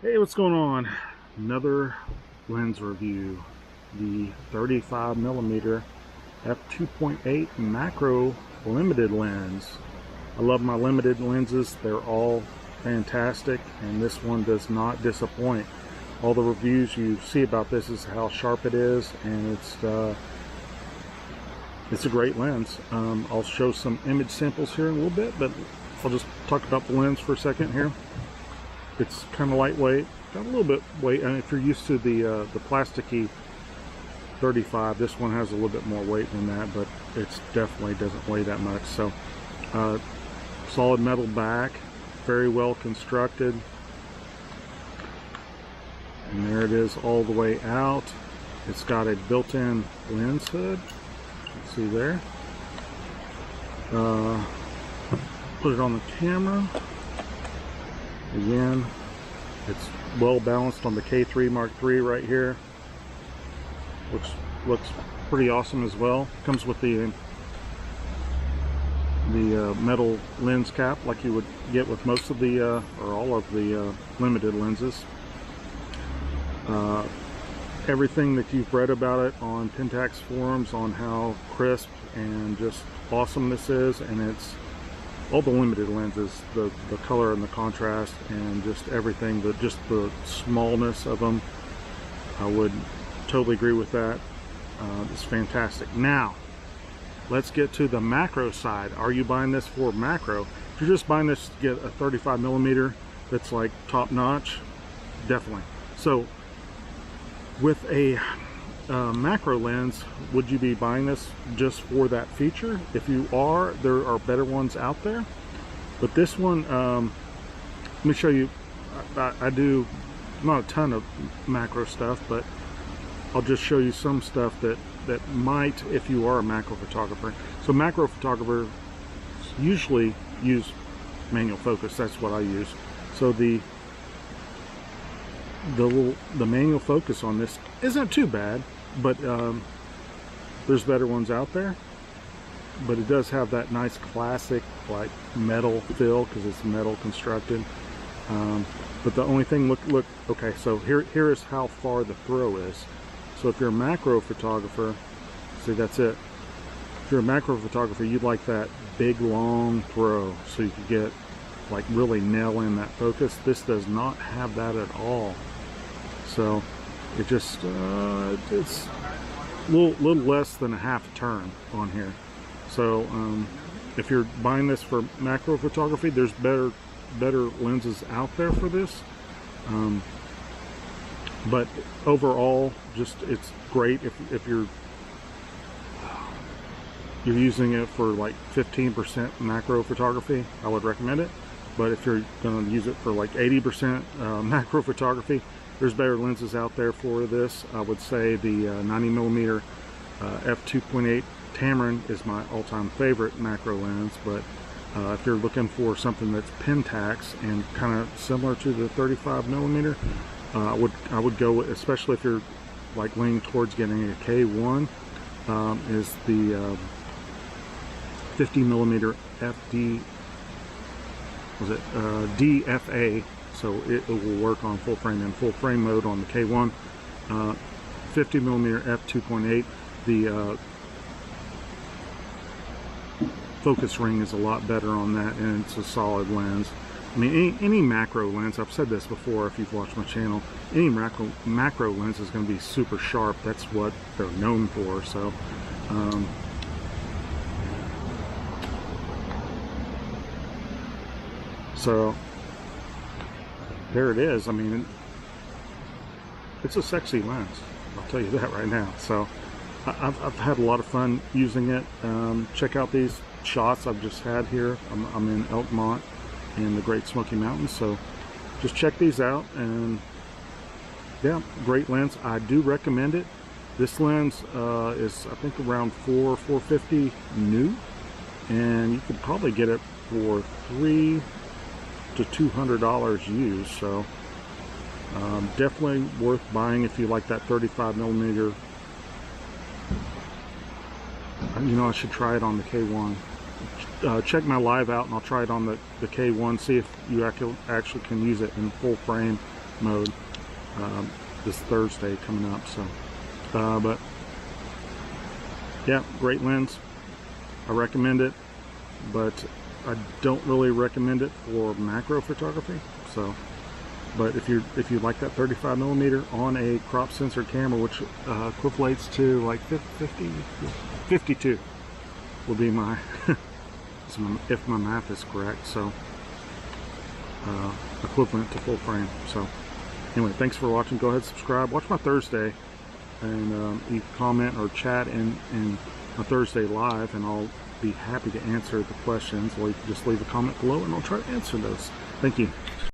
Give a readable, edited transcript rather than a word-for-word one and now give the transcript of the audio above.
Hey, what's going on? Another lens review. The 35mm f2.8 macro limited lens. I love my limited lenses. They're all fantastic, and this one does not disappoint. All the reviews you see about this is how sharp it is, and it's a great lens. I'll show some image samples here in a little bit, but I'll just talk about the lens for a second here. It's kind of lightweight, got a little bit weight. I mean, if you're used to the plasticky 35, this one has a little bit more weight than that, but it's definitely doesn't weigh that much. So solid metal back, very well constructed, and there it is all the way out. It's got a built-in lens hood, see there. Put it on the camera. Again, it's well balanced on the K-3 Mark III right here, which looks pretty awesome as well. Comes with the metal lens cap like you would get with most of the or all of the limited lenses. Everything that you've read about it on Pentax forums on how crisp and just awesome this is, and it's all the limited lenses, the color and the contrast and just everything, just the smallness of them, I would totally agree with that. It's fantastic. Now let's get to the macro side. Are you buying this for macro? If you're just buying this to get a 35mm that's like top notch, definitely. So with a macro lens, would you be buying this just for that feature? If you are, there are better ones out there, but this one, let me show you. I do not a ton of macro stuff, but I'll just show you some stuff that might, if you are a macro photographer. So macro photographers usually use manual focus. That's what I use. So the manual focus on this isn't too bad, but there's better ones out there. But it does have that nice classic like metal feel because it's metal constructed. But the only thing, look, okay, so here is how far the throw is. So if you're a macro photographer, see, that's it. If you're a macro photographer, you'd like that big long throw so you could get like really nail in that focus. This does not have that at all. So it just it's a little less than a half turn on here. So if you're buying this for macro photography, there's better lenses out there for this. But overall, just it's great if you're using it for like 15% macro photography. I would recommend it. But if you're going to use it for like 80% macro photography, there's better lenses out there for this. I would say the 90mm f2.8 Tamron is my all-time favorite macro lens, but if you're looking for something that's Pentax and kind of similar to the 35mm, I would go, especially if you're like leaning towards getting a K1, is the 50mm FD, was it DFA? So it will work on full frame and full frame mode on the K1. 50mm f2.8. The focus ring is a lot better on that, and it's a solid lens. I mean, any macro lens, I've said this before if you've watched my channel, any macro lens is going to be super sharp. That's what they're known for. So there it is. I mean, it's a sexy lens, I'll tell you that right now. So I've had a lot of fun using it. Check out these shots I've just had here. I'm in Elkmont in the Great Smoky Mountains, so just check these out. And yeah, great lens. I do recommend it. This lens is, I think, around $450 new, and you could probably get it for $300 to $200 used. So definitely worth buying if you like that 35mm. You know, I should try it on the K1. Check my live out and I'll try it on the K1, see if you actually can use it in full frame mode this Thursday coming up. So, but yeah, great lens. I recommend it, but I don't really recommend it for macro photography. So, but if you like that 35mm on a crop sensor camera, which equivalates to like 52 will be my if my math is correct. So equivalent to full frame. So anyway, thanks for watching. Go ahead, subscribe, watch my Thursday, and you can comment or chat in my Thursday live, and I'll be happy to answer the questions, or you can just leave a comment below and I'll try to answer those. Thank you.